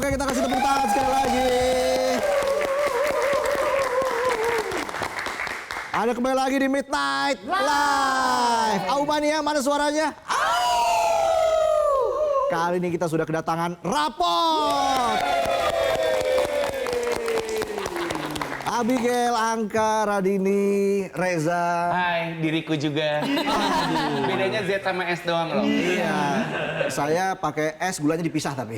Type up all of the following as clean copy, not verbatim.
Oke, kita kasih tepuk tangan sekali lagi. Ada kembali lagi di Midnight Live. Aumania, mana suaranya? Kali ini kita sudah kedatangan rapot. Abigail, Angka, Radini, Reza. Hai, diriku juga. Bedanya Z sama S doang loh. Iya. Saya pakai es, gulanya dipisah tapi.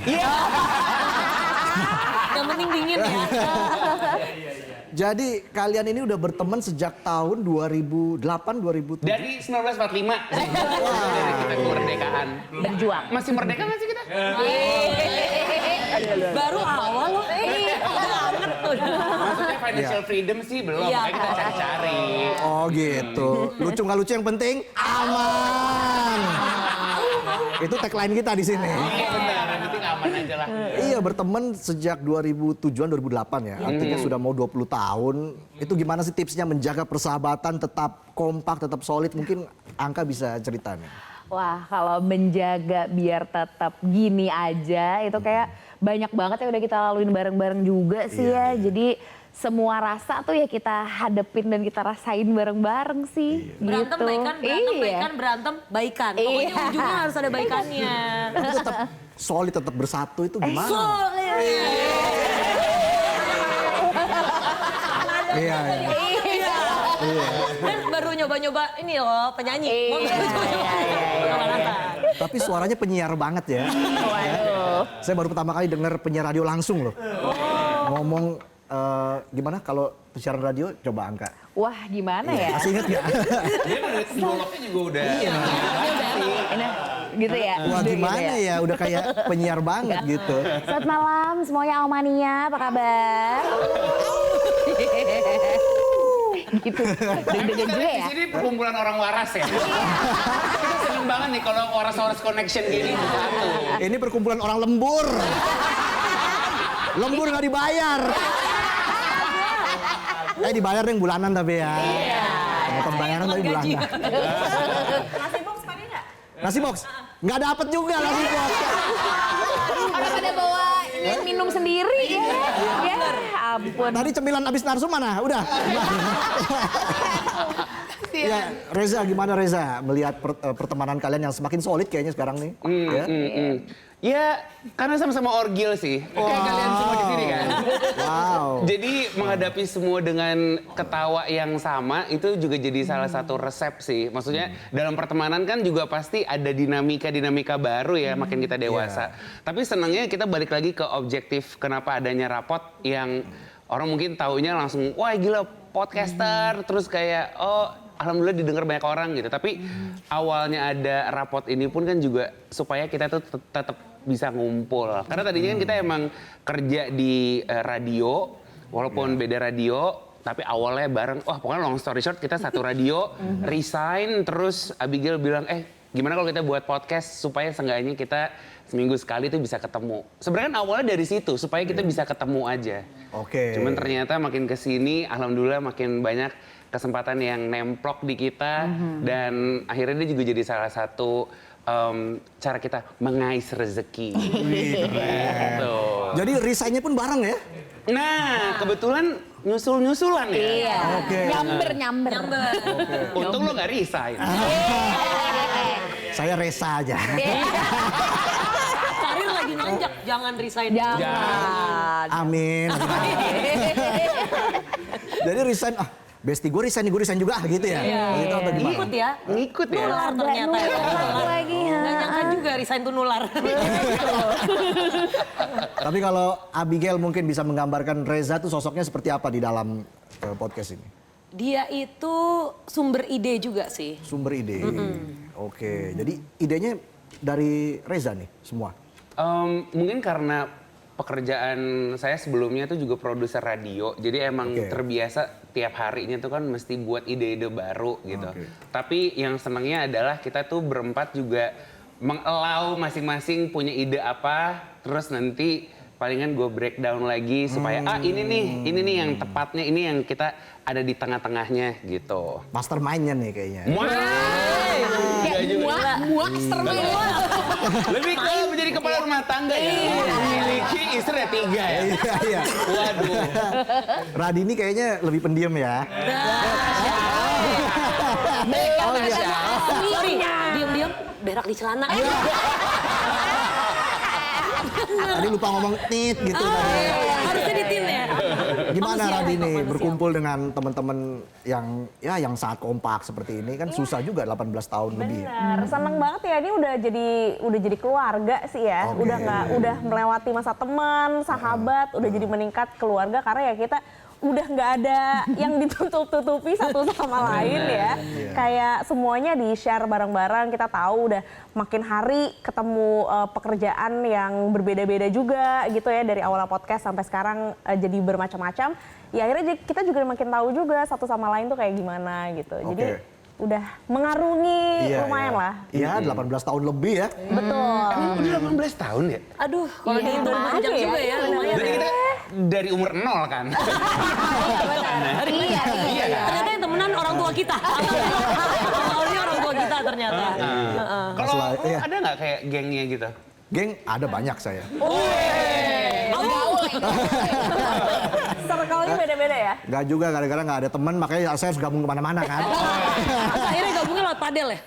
Yang penting dingin ya. Jadi kalian ini udah berteman sejak tahun 2008, 2007. Dari 1945. Dari kita kemerdekaan. Berjuang. Masih merdeka nggak sih kita? Baru awal loh. Maksudnya financial freedom sih belum. Iya, Makanya kita cari-cari. Oh gitu. Lucu nggak lucu yang penting aman. Itu tagline kita di sini. Iya benar, yang penting aman aja lah. Iya, berteman sejak 2007-an 2008 ya. Artinya sudah mau 20 tahun. Itu gimana sih tipsnya menjaga persahabatan tetap kompak, tetap solid? Mungkin Angka bisa cerita nih. Wah, kalau menjaga biar tetap gini aja itu kayak banyak banget yang udah kita laluin bareng-bareng juga sih ya. Jadi semua rasa tuh ya kita hadepin dan kita rasain bareng-bareng sih. Berantem gitu. baikan, berantem baikan. Pokoknya ujungnya harus ada baikannya. Tapi tetap solid, tetap bersatu itu gimana? Solid. Iya. Kan baru nyoba-nyoba ini loh penyanyi. Iya. Tapi suaranya penyiar banget ya. Waduh. Saya baru pertama kali dengar penyiar radio langsung loh. Ngomong gimana kalau siaran radio, coba Angka. Wah, gimana ya? Masih inget gak? Dia menurut dialognya juga udah. Ini gitu ya. Wah Gitu gimana ya, udah kayak penyiar banget gitu. Selamat malam semuanya Aumania, apa kabar? Gitu. Deg-degan juga ya. Di sini perkumpulan orang waras ya. Kita seneng banget nih kalau waras-waras connection gini satu. Ini perkumpulan orang lembur. Lembur nggak dibayar. Dibayar yang bulanan tapi ya. Iya. Pembayaran tapi bulanan. Nasi box pakai nggak? Nasi box? Nggak dapet juga nasi box. Orang pada bawa ini minum sendiri ya. Ya ampun. Tadi cemilan abis narsum mana? Udah. Ya, Reza, gimana Reza melihat pertemanan kalian yang semakin solid kayaknya sekarang nih? Ya? Ya, karena sama-sama orgil sih. Kayak kalian semua di sini kan. Wow. Jadi menghadapi semua dengan ketawa yang sama itu juga jadi salah satu resep sih. Maksudnya dalam pertemanan kan juga pasti ada dinamika baru ya makin kita dewasa. Tapi senangnya kita balik lagi ke objektif kenapa adanya rapot yang orang mungkin taunya langsung wah gila podcaster terus kayak oh alhamdulillah didengar banyak orang gitu. Tapi awalnya ada rapot ini pun kan juga supaya kita tuh tetap bisa ngumpul. Karena tadinya kan kita emang kerja di radio, walaupun beda radio, tapi awalnya bareng. Wah pokoknya long story short kita satu radio, resign, terus Abigail bilang, gimana kalau kita buat podcast supaya seenggaknya kita seminggu sekali tuh bisa ketemu. Sebenarnya kan awalnya dari situ, supaya kita bisa ketemu aja. Oke. Cuman ternyata makin kesini, alhamdulillah makin banyak kesempatan yang nemplok di kita dan akhirnya dia juga jadi salah satu cara kita mengais rezeki. Gitu. Jadi resignnya pun bareng ya? Nah, kebetulan nyusul-nyusulan ya. Iya. Oke. Nyamber. Untung lo nggak resign. Saya Reza aja. Karir lagi nanjak, jangan resign. Jangan. Amin. Jadi resign, bestie gue resign juga gitu ya? Gitu atau gimana? Ngikut ya. Ngikut ya. Nular ternyata ya. Nular lagi ya. Nggak nyangka juga resign tuh nular. Tapi kalau Abigail mungkin bisa menggambarkan Reza tuh sosoknya seperti apa di dalam podcast ini? Dia itu sumber ide juga sih. Sumber ide. Oke, jadi idenya dari Reza nih semua? Mungkin karena pekerjaan saya sebelumnya tuh juga produser radio. Jadi emang terbiasa tiap harinya tuh kan mesti buat ide-ide baru gitu. Tapi yang senangnya adalah kita tuh berempat juga mengelau masing-masing punya ide apa. Terus nanti palingan gue breakdown lagi supaya ini nih yang tepatnya, ini yang kita ada di tengah-tengahnya gitu. Mastermind-nya nih kayaknya. Kayak Muak mastermind. Lebih ke menjadi jadi kepala rumah tangga ya. Memiliki istri 3 ya. Iya. Waduh. Radini kayaknya lebih pendiam ya. Oh iya. Sorry, diam-diam berak di celana. Tadi lupa ngomong tit gitu. Harusnya ditin ya. Gimana Manusia, Radini manusia. berkumpul dengan teman-teman yang sangat kompak seperti ini kan susah juga 18 tahun lebih. Benar, seneng banget ya, ini udah jadi keluarga sih ya. Oke. Udah melewati masa teman, sahabat, udah jadi meningkat keluarga karena ya kita udah nggak ada yang ditutup-tutupi satu sama lain ya. Kayak semuanya di-share bareng-bareng, kita tahu udah makin hari ketemu pekerjaan yang berbeda-beda juga gitu ya, dari awal podcast sampai sekarang jadi bermacam-macam. Ya akhirnya kita juga makin tahu juga satu sama lain tuh kayak gimana gitu. Jadi udah mengarungi lumayan lah. Iya, 18 tahun lebih ya. Betul. Emang udah 18 tahun ya? Aduh, kalau Iya, dihitung makanya panjang ya, juga ya, lumayan. Berarti kita dari umur 0 kan? Iya, Iya kan? ternyata yang temenan orang tua kita. Awalnya orang tua kita ternyata. Kalau Masalah- iya. ada nggak kayak gengnya gitu? Geng ada banyak saya. Circle-nya beda-beda ya. Gak juga gara-gara nggak ada teman makanya saya harus gabung kemana-mana kan. Akhirnya gabungnya lewat padel ya?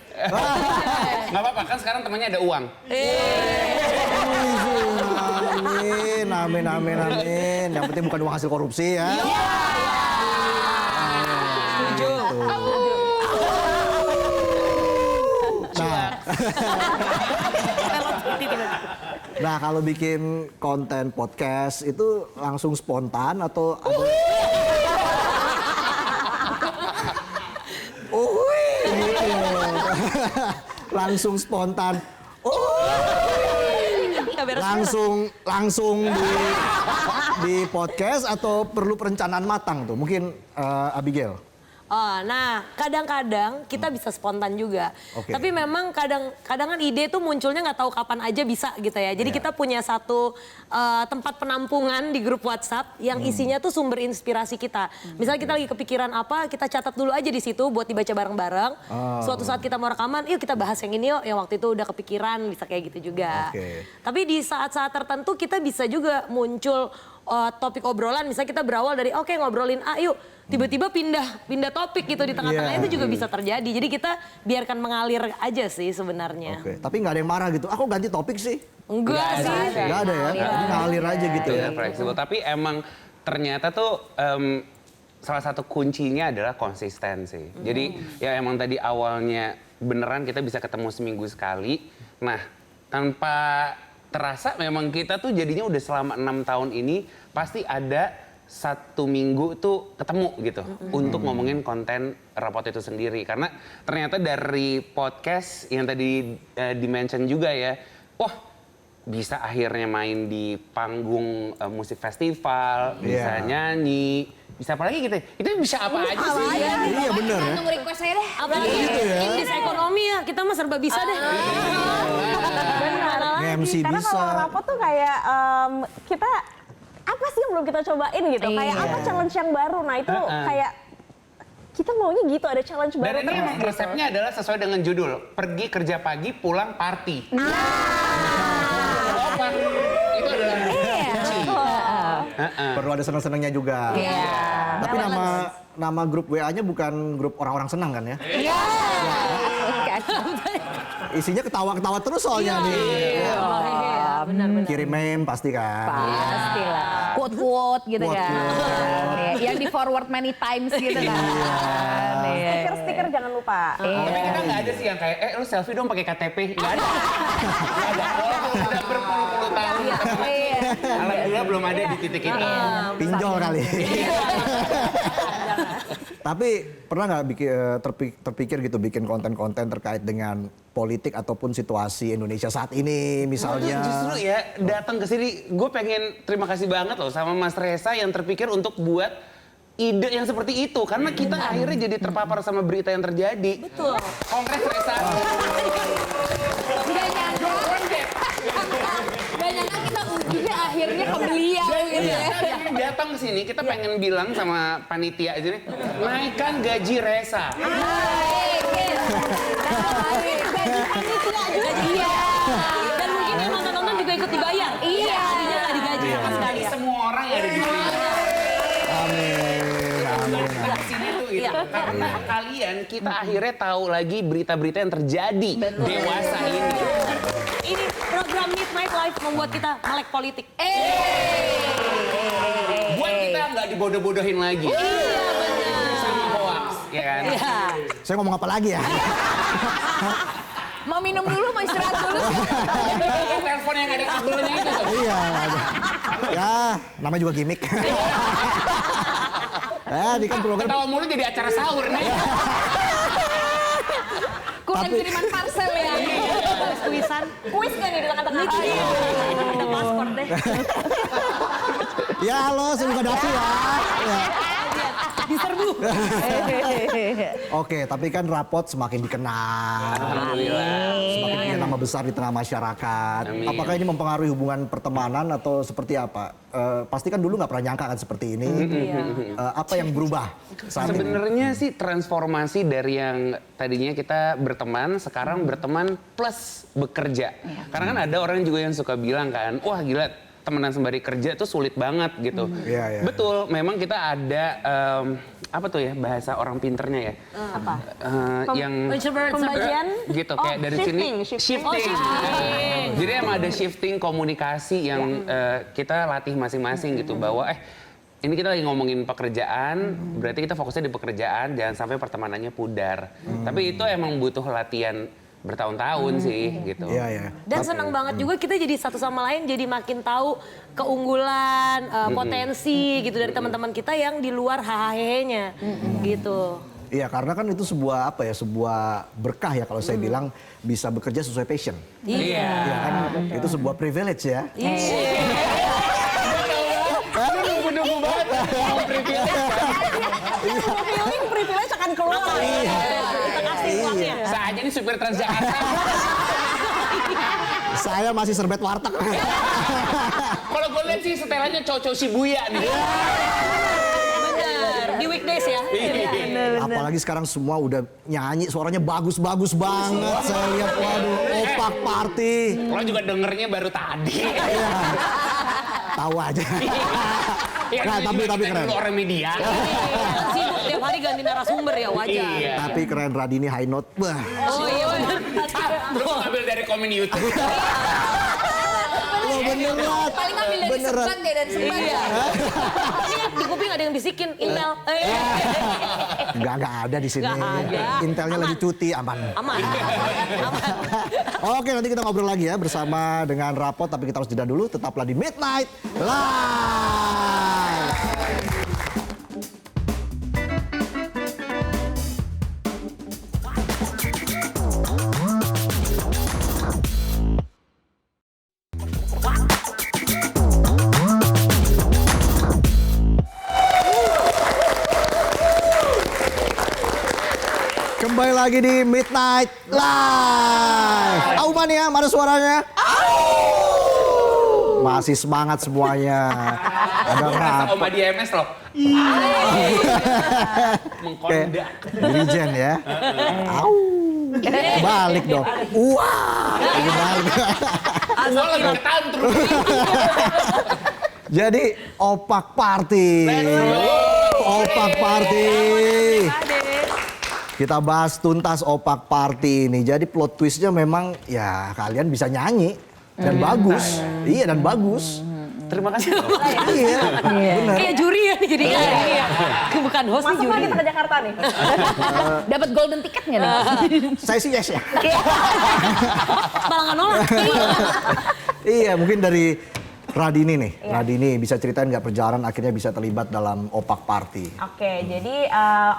Nggak apa-apa kan sekarang temannya ada uang. Amin, amin, amin, amin. Yang penting bukan uang hasil korupsi ya. Setuju. Nah, kalau bikin konten podcast itu langsung spontan atau ada? Gitu. Langsung spontan. Langsung di podcast atau perlu perencanaan matang tuh? Mungkin Abigail. Oh, nah kadang-kadang kita bisa spontan juga. Oke. Tapi memang kadang-kadang ide tuh munculnya nggak tahu kapan aja bisa gitu ya. Jadi kita punya satu tempat penampungan di grup WhatsApp yang isinya tuh sumber inspirasi kita. Misalnya kita lagi kepikiran apa, kita catat dulu aja di situ buat dibaca bareng-bareng. Suatu saat kita mau rekaman, yuk kita bahas yang ini yuk. Yang waktu itu udah kepikiran, bisa kayak gitu juga. Oke. Tapi di saat-saat tertentu kita bisa juga muncul topik obrolan. Misalnya kita berawal dari oke ngobrolin A yuk. Tiba-tiba pindah topik gitu di tengah-tengah itu juga bisa terjadi. Jadi kita biarkan mengalir aja sih sebenarnya. Oke. Tapi nggak ada yang marah gitu. Aku ganti topik sih. Enggak sih. Nggak ada ya. Jadi ngalir aja gitu ya. Iya, fleksibel. Tapi emang ternyata tuh salah satu kuncinya adalah konsistensi. Jadi ya emang tadi awalnya beneran kita bisa ketemu seminggu sekali. Nah, tanpa terasa memang kita tuh jadinya udah selama 6 tahun ini pasti ada 1 minggu tuh ketemu gitu untuk ngomongin konten rapot itu sendiri. Karena ternyata dari podcast yang tadi di-mention juga ya, wah bisa akhirnya main di panggung musik festival, bisa nyanyi, bisa apa lagi gitu. Itu bisa apa aja sih. Iya bener ya. Nunggu request saya deh. Apalagi Inggris ekonomi ya, kita mah serba bisa deh. Benar. MC Karena bisa. kalau rapot tuh kayak kita apa sih yang belum kita cobain gitu. Kayak apa challenge yang baru. Nah itu kayak kita maunya gitu, ada challenge Dan baru ini terus gitu. resepnya adalah sesuai dengan judul, pergi kerja pagi, pulang party. Apa? Itu adalah kunci. Perlu ada senang-senangnya juga. Tapi nama grup WA-nya bukan grup orang-orang senang kan ya? Isinya ketawa-ketawa terus soalnya nih. Benar-benar. Kirim meme pasti kan. Pastilah. Quote-quote gitu kan. Quote-quote. Yang di forward many times gitu kan. Stiker-stiker jangan lupa. Tapi kita nggak ada sih yang kayak, lu selfie dong pakai KTP. Nggak ada. Nggak ada. Walaupun sudah berpuluh-puluh tahun. Alhamdulillah belum ada di titik itu. Pinjol kali. Tapi pernah nggak terpikir gitu bikin konten-konten terkait dengan politik ataupun situasi Indonesia saat ini misalnya? Justru ya datang ke sini, gue pengen terima kasih banget loh sama Mas Reza yang terpikir untuk buat ide yang seperti itu. Karena kita akhirnya jadi terpapar sama berita yang terjadi. Betul. Kongres Reza. Banyak kita ujungnya akhirnya ke beliau gitu ya. Kita datang ke sini, kita pengen bilang sama panitia aja nih, naikkan gaji Reza. Dan mungkin yang nonton Karena kalian, kita akhirnya tahu lagi berita-berita yang terjadi dewasa ini. Ini program Midnight Live membuat kita melek politik. Buat kita nggak dibodoh-bodohin lagi. Iya benar. Sama hoax, ya kan? Iya. Saya ngomong apa lagi ya? Mau minum dulu, mau istirahat dulu. Telepon yang ada kabelnya itu tuh. Iya. Ya, namanya juga gimmick. Ini kan program. Ketawa mulu jadi acara sahur nih. Kurang kiriman parcel ya. Kuisan. Kuis kan nih di tengah-tengah. Ada paspor deh. Ya halo, saya buka dapur ya. Ya. Diserbu. Oke, tapi kan Rapot semakin dikenal. Alhamdulillah. Semakin punya nama besar di tengah masyarakat. Amin. Apakah ini mempengaruhi hubungan pertemanan atau seperti apa? Pasti kan dulu nggak pernah nyangka kan seperti ini. Apa yang berubah saat ini? Sebenarnya sih transformasi dari yang tadinya kita berteman, sekarang berteman plus bekerja. Karena kan ada orang juga yang suka bilang kan, wah gila temenan sembari kerja tuh sulit banget gitu. Iya, iya. Betul, memang kita ada apa tuh ya bahasa orang pinternya ya? Apa? Yang Pembagian gitu Oh, kayak dari shifting, sini shifting. Oh, shifting. Jadi emang ada shifting komunikasi yang kita latih masing-masing gitu bahwa ini kita lagi ngomongin pekerjaan, berarti kita fokusnya di pekerjaan, jangan sampai pertemanannya pudar. Tapi itu emang butuh latihan bertahun-tahun sih gitu. Iya, iya. Dan senang banget juga kita jadi satu sama lain jadi makin tahu keunggulan, potensi gitu dari teman-teman kita yang di luar hahaha-nya gitu. Iya, karena kan itu sebuah apa ya, sebuah berkah ya kalau saya bilang bisa bekerja sesuai passion. Iya. Ya kan, itu sebuah privilege ya. Nunggu banget mau privilege kan. feeling privilege akan keluar. Kita kasih uangnya. Saya aja nih supir Transjakarta. Saya masih serbet warteg. Kalau gue lihat sih setelannya cowok-cowok Shibuya nih. Bener, di weekdays ya. Apalagi sekarang semua udah nyanyi, suaranya bagus-bagus banget. Saya lihat, waduh, Opak Party. Lo juga dengernya baru tadi. Tahu aja. Ya, Nah, tapi keren. Dulu orang media. Sibuk tiap hari ganti narasumber ya wajar. Iya. Tapi keren, Radini high note. Wah, Oh iya bener. Lu ngambil dari komen YouTube. lo bener banget. Paling ambil dari Beneran. sebat deh, dari sebat. Iya. Ini di kuping ada yang bisikin Intel. Nggak ada di sini. Nggak ada. Intelnya lagi cuti, aman. Aman. Aman. Oke, nanti kita ngobrol lagi ya bersama dengan Rapot, tapi kita harus jeda dulu. Tetaplah di Midnight Live. Kembali lagi di Midnight Live. Auman ya, mana suaranya? Masih semangat semuanya. Ada rap. Oma di MS loh. Mengkondak. Dirijen ya. Au. Balik dong. Wah. Balik. Gua lagi ketahuan terus. Jadi Opak Party. Opak Party. Kita bahas tuntas Opak Party ini. Jadi plot twistnya memang ya kalian bisa nyanyi dan bagus. Iya dan bagus. Terima kasih. Iya, benar. Kayak juri ya jadi iya. Bukan host nih Masuk juri. lagi ke Jakarta nih. Dapat golden ticket nggak nih? Saya sih yes ya. Malah nggak nolak. Iya, mungkin dari Radini nih. Radini bisa ceritain nggak perjalanan akhirnya bisa terlibat dalam Opak Party? Oke, jadi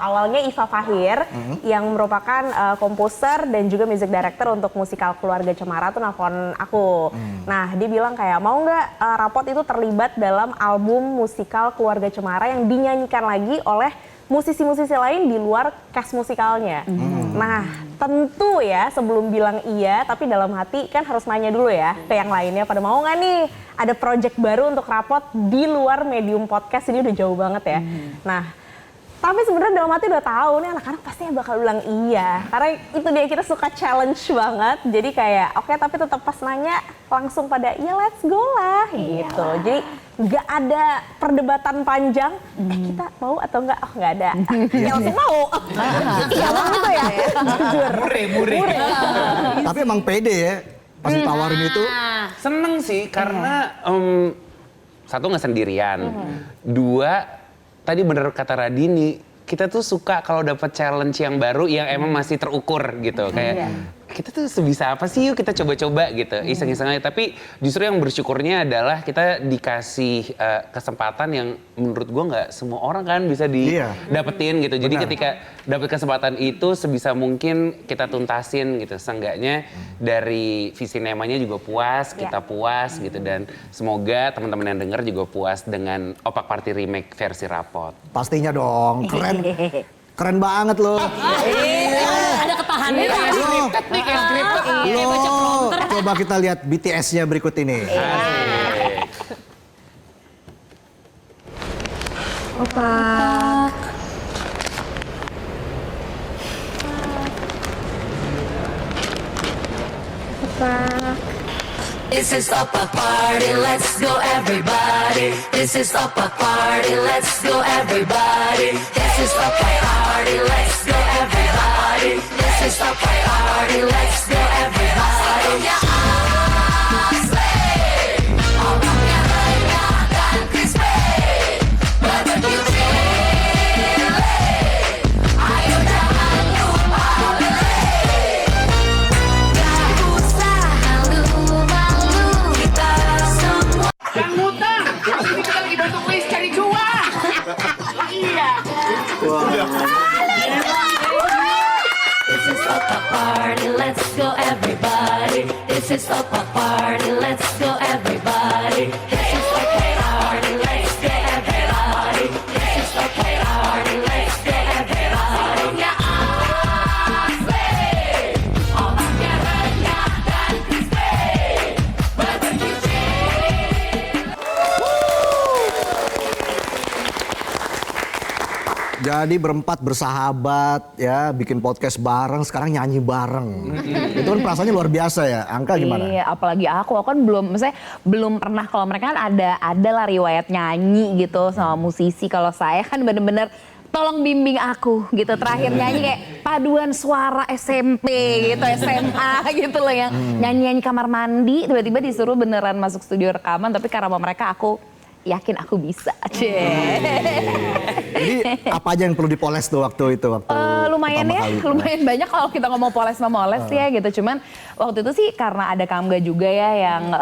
awalnya Iva Fahir yang merupakan komposer dan juga music director untuk musikal Keluarga Cemara tuh nelfon aku. Nah, dia bilang kayak mau nggak Rapot itu terlibat dalam album musikal Keluarga Cemara yang dinyanyikan lagi oleh musisi-musisi lain di luar cast musikalnya. Nah, tentu ya sebelum bilang iya, tapi dalam hati kan harus nanya dulu ya ke yang lainnya pada mau nggak nih ada project baru untuk Rapot di luar medium podcast ini udah jauh banget ya. Nah, Tapi sebenarnya dalam hati udah tahu nih anak-anak pasti bakal bilang iya. Karena itu dia, kita suka challenge banget. Jadi kayak oke, tapi tetap pas nanya langsung pada ya let's go lah gitu. Jadi nggak ada perdebatan panjang. Kita mau atau nggak? Oh nggak ada. Ya langsung mau. Iya bang gitu ya. Jujur. Mureh. Tapi emang pede ya pas ditawarin itu. Seneng sih karena satu nggak sendirian, dua tadi bener kata Radini, kita tuh suka kalau dapat challenge yang baru yang emang masih terukur gitu. Kayak kita tuh sebisa apa sih, yuk kita coba-coba gitu, iseng-iseng aja. Tapi justru yang bersyukurnya adalah kita dikasih kesempatan yang menurut gua nggak semua orang kan bisa didapetin gitu. Jadi ketika dapet kesempatan itu sebisa mungkin kita tuntasin gitu. Seenggaknya dari visi nemanya juga puas, kita puas gitu. Dan semoga teman-teman yang denger juga puas dengan Opak Party Remake versi Rapot. Pastinya dong, keren. Keren banget loh. Ada ketahanan. Loh, coba kita lihat BTS-nya berikut ini. Opak. Opak. This is Opak Party, let's go everybody. This is Opak Party, let's go everybody. This is Opak Party, let's go everybody. This is Opak Party, let's go everybody. Opaknya banyak dan crispy. Barbecue ayo jangan lupa beli. Gak usah malu-malu, kita semua. Yang ngutang, ini kita lagi bantu Chris cari cuan. Iya. This is Opak Party, let's go everybody. This is Opak Party, let's go everybody. This is Opak Party, let's go everybody. This is Opak Party, let's go everybody. Ya asik, opaknya renyah dan crispy. Barbecue Jadi berempat bersahabat ya, bikin podcast bareng, sekarang nyanyi bareng. Itu kan perasaannya luar biasa ya. Angka gimana? Iya, apalagi aku kan belum pernah, kalau mereka kan ada lah riwayat nyanyi gitu sama musisi. Kalau saya kan bener-bener tolong bimbing aku gitu. Terakhir nyanyi kayak paduan suara SMP gitu, SMA gitu loh, yang nyanyi-nyanyi kamar mandi, tiba-tiba disuruh beneran masuk studio rekaman, tapi karena mereka aku yakin aku bisa. Jadi apa aja yang perlu dipoles tuh waktu itu? Lumayan pertama ya, kali? lumayan banyak kalau kita ngomong poles memoles ya gitu. Cuman waktu itu sih karena ada Kamga juga ya yang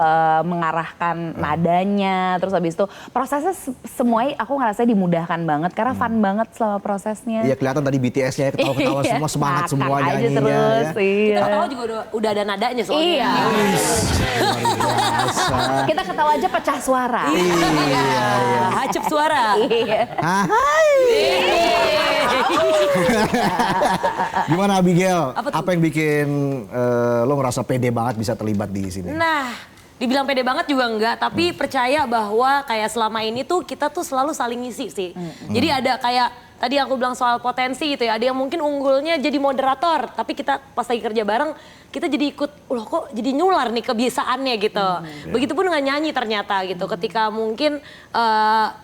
mengarahkan nadanya. Terus habis itu prosesnya semuanya aku ngerasa dimudahkan banget karena fun banget selama prosesnya. Iya, kelihatan tadi BTS-nya ya, ketawa-ketawa semua, semangat Ngakak semua aja nyanyinya terus, ya. iya. Kita ketawa juga udah ada nadanya soalnya. Iya. Luar biasa. Kita ketawa aja pecah suara. Hacep suara. Iya. Hai. Gimana Abigail? Apa yang bikin lo ngerasa pede banget bisa terlibat di sini? Nah, dibilang pede banget juga enggak, tapi percaya bahwa kayak selama ini tuh kita tuh selalu saling ngisi sih. Jadi ada kayak tadi aku bilang soal potensi gitu ya, ada yang mungkin unggulnya jadi moderator, tapi kita pas lagi kerja bareng, kita jadi ikut, loh kok jadi nular nih kebiasaannya gitu. Begitupun dengan nyanyi ternyata gitu, ketika mungkin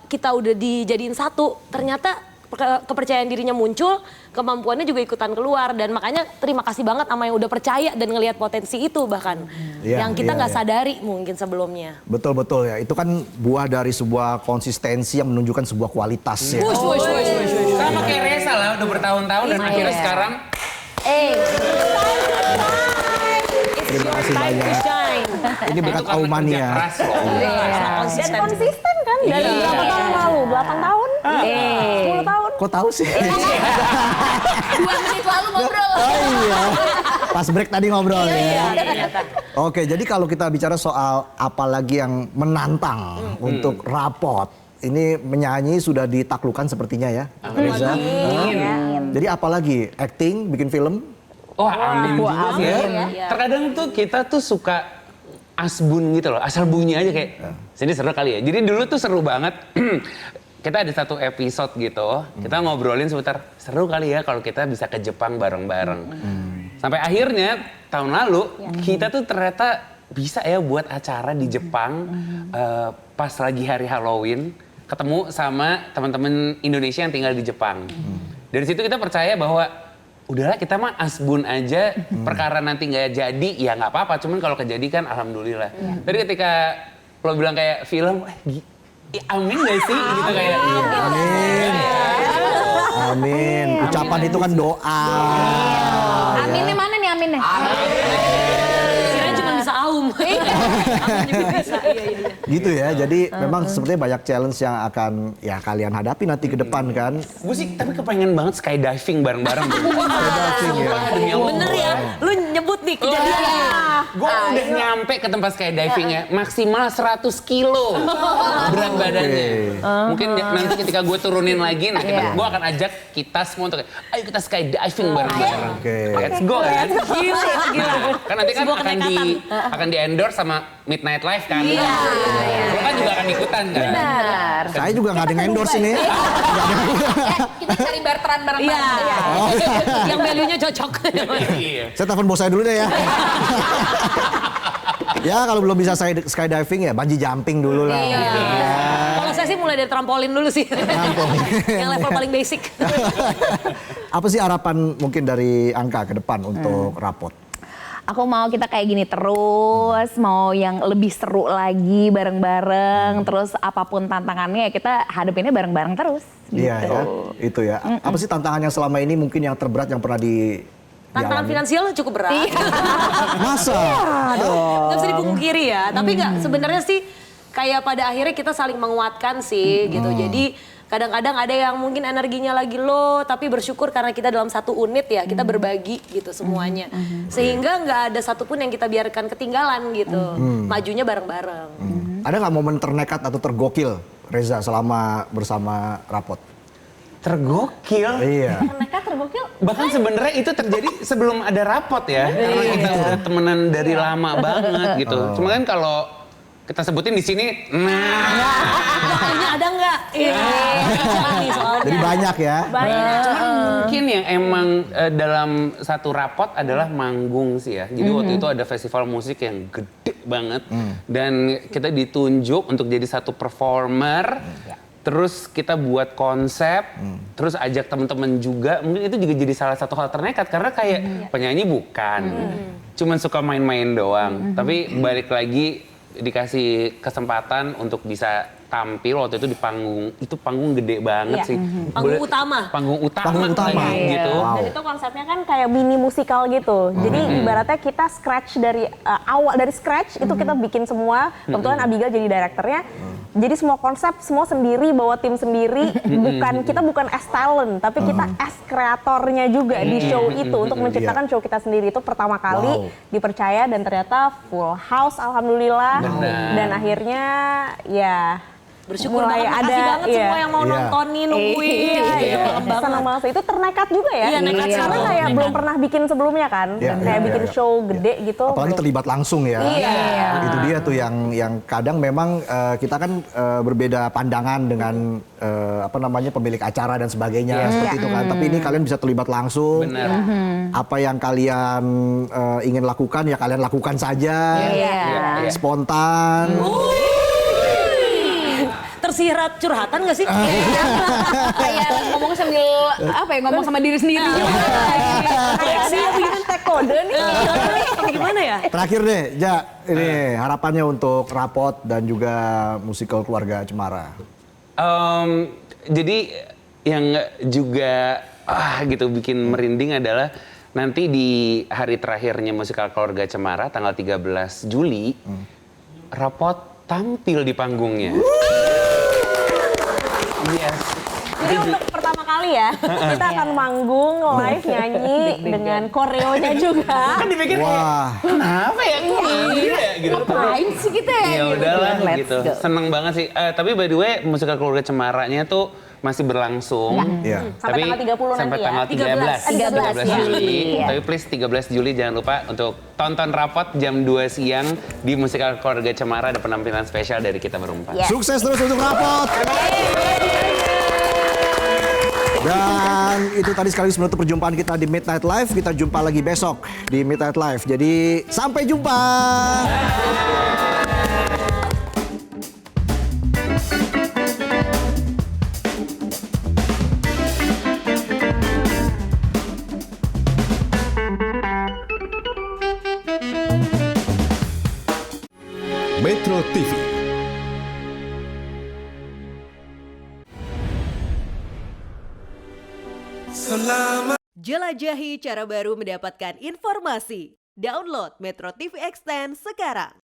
kita udah dijadiin satu, ternyata kepercayaan dirinya muncul, kemampuannya juga ikutan keluar, dan makanya terima kasih banget sama yang udah percaya dan ngelihat potensi itu bahkan yang kita nggak sadari mungkin sebelumnya. Betul-betul ya, itu kan buah dari sebuah konsistensi yang menunjukkan sebuah kualitas ya. Sama kayak Reza lah, udah bertahun-tahun dan akhirnya sekarang Terima kasih banyak. Ini berkat Aumania. Dan konsisten kan dari berapa tahun lalu? 8 tahun? 10 tahun? Kok tahu sih? 2 menit lalu ngobrol. Oh iya. Pas break tadi ngobrol ya. Oke, jadi kalau kita bicara soal apa lagi yang menantang untuk Rapot, ini menyanyi sudah ditaklukkan sepertinya ya, Reza. Jadi apa lagi? Acting, bikin film? Wah, amin juga sih ya. Terkadang tuh kita tuh suka asbun gitu loh, asal bunyi aja kayak, sini seru kali ya. Jadi dulu tuh seru banget. kita ada satu episode gitu, kita ngobrolin seputar seru kali ya kalau kita bisa ke Jepang bareng-bareng. Sampai akhirnya tahun lalu kita tuh ternyata bisa ya buat acara di Jepang pas lagi hari Halloween, ketemu sama teman-teman Indonesia yang tinggal di Jepang. Dari situ kita percaya bahwa udahlah kita mah asbun aja, perkara nanti nggak jadi ya nggak apa-apa. Cuman kalau kejadi kan alhamdulillah. Tadi ketika lo bilang kayak film, amin gak sih? Gitu kayak. Amin. Amin. Ucapan itu kan doa. Aminnya mana nih aminnya? Kirain cuma bisa aum. Aum juga bisa. Iya. Gitu ya. Jadi memang sepertinya banyak challenge yang akan ya kalian hadapi nanti ke depan kan. Gue sih tapi kepengen banget skydiving bareng-bareng. Skydiving ya. Demi Allah. Bener ya, lu nyebut nih kejadiannya. Gue udah nyampe ke tempat skydivingnya, maksimal 100 kilo berat badannya. Mungkin nanti ketika gue turunin lagi, gue akan ajak kita semua untuk ayo kita skydiving bareng-bareng. Oke. Let's go kan? Gila. Kan nanti kan Sebuah akan di endorse sama Midnight Life kan. Lo kan juga akan ikutan kan. Benar. Saya juga nggak ada yang endorse ini. Kita cari barteran bareng-bareng. Iya. Yang value-nya cocok. Iya. Saya telepon bos saya dulu deh ya. Ya kalau belum bisa skydiving ya bungee jumping dulu lah. Iya. Kalau saya sih mulai dari trampolin dulu sih. Yang level paling basic. Apa sih harapan mungkin dari Angka ke depan untuk Rapot? Aku mau kita kayak gini terus, mau yang lebih seru lagi bareng-bareng, terus apapun tantangannya ya kita hadapinnya bareng-bareng terus. Iya gitu. ya, itu ya. Apa sih tantangan yang selama ini mungkin yang terberat yang pernah Tantangan finansial cukup berat. Masa? Nggak bisa dipungkiri ya. Tapi nggak sebenarnya sih kayak pada akhirnya kita saling menguatkan sih gitu. Jadi kadang-kadang ada yang mungkin energinya lagi low, tapi bersyukur karena kita dalam satu unit ya, kita berbagi gitu semuanya. Sehingga nggak ada satupun yang kita biarkan ketinggalan gitu. Majunya bareng-bareng. Ada nggak momen ternekat atau tergokil Reza selama bersama Rapot? Tergokil. Iya. Mereka tergokil. Bahkan sebenarnya itu terjadi sebelum ada rapot ya, karena kita udah temenan dari lama banget gitu. Cuma kan kalau kita sebutin di sini, Ini ada nggak? Iya. Nih soalnya. Jadi banyak ya. cuman mungkin yang emang dalam satu rapot adalah manggung sih ya. Jadi waktu itu ada festival musik yang gede banget dan kita ditunjuk untuk jadi satu performer. Terus kita buat konsep, terus ajak teman-teman juga. Mungkin itu juga jadi salah satu hal ternekat karena kayak penyanyi bukan, cuman suka main-main doang. Tapi balik lagi dikasih kesempatan untuk bisa tampil waktu itu di panggung. Itu panggung gede banget sih. Panggung utama. Panggung utama. Panggung utama. lagi, gitu. Wow. Dan itu konsepnya kan kayak mini musikal gitu. Jadi ibaratnya kita scratch dari awal, dari scratch itu kita bikin semua. Kebetulan Abigail jadi direkturnya. Jadi semua konsep semua sendiri, bawa tim sendiri. Kita bukan as talent, tapi kita as kreatornya juga di show itu untuk menciptakan show kita sendiri. Itu pertama kali dipercaya dan ternyata full house alhamdulillah. Dan akhirnya ya Bersyukur mulai banget, makasih banget semua yang mau Iya. nontonin, nungguin. Iya, senang banget. Itu ternekat juga ya. Iya, nekat Karena banget. kayak belum pernah bikin sebelumnya kan. Iya, Kayak iya, bikin iya. show gede gitu. Apalagi terlibat langsung ya. Iya. Itu dia tuh yang kadang memang kita kan berbeda pandangan dengan pemilik acara dan sebagainya seperti itu kan. Tapi ini kalian bisa terlibat langsung. Bener. Apa yang kalian ingin lakukan ya kalian lakukan saja. Iya. Spontan. Tersirat curhatan gak sih? Kayak ngomong sambil ngomong sama diri sendiri. Fleksi bikin tag kode nih. Gimana ya? Terakhir deh, Ja, ini harapannya untuk Rapot dan juga musikal Keluarga Cemara. Jadi yang juga gitu bikin merinding adalah nanti di hari terakhirnya musikal Keluarga Cemara tanggal 13 Juli Rapot tampil di panggungnya. Yes. Jadi untuk pertama kali ya, kita akan manggung live nyanyi dengan koreonya juga. Kan dipikir Wah. kenapa ya gitu. Ngapain sih kita ya? Ya udahlah Let's gitu. go. Seneng banget sih. Tapi by the way musikal Keluarga Cemaranya tuh masih berlangsung. Iya. Sampai tanggal 30 sampai nanti ya. tanggal 13 13 ya. Juli. Iya. Tapi please 13 Juli jangan lupa untuk tonton Rapot jam 2 siang di musikal Keluarga Cemara, ada penampilan spesial dari kita berempat. Yes. Sukses terus untuk Rapot. Dan itu tadi sekaligus menutup perjumpaan kita di Midnight Live. Kita jumpa lagi besok di Midnight Live. Jadi sampai jumpa. Metro TV. Jelajahi cara baru mendapatkan informasi. Download Metro TV Extend sekarang.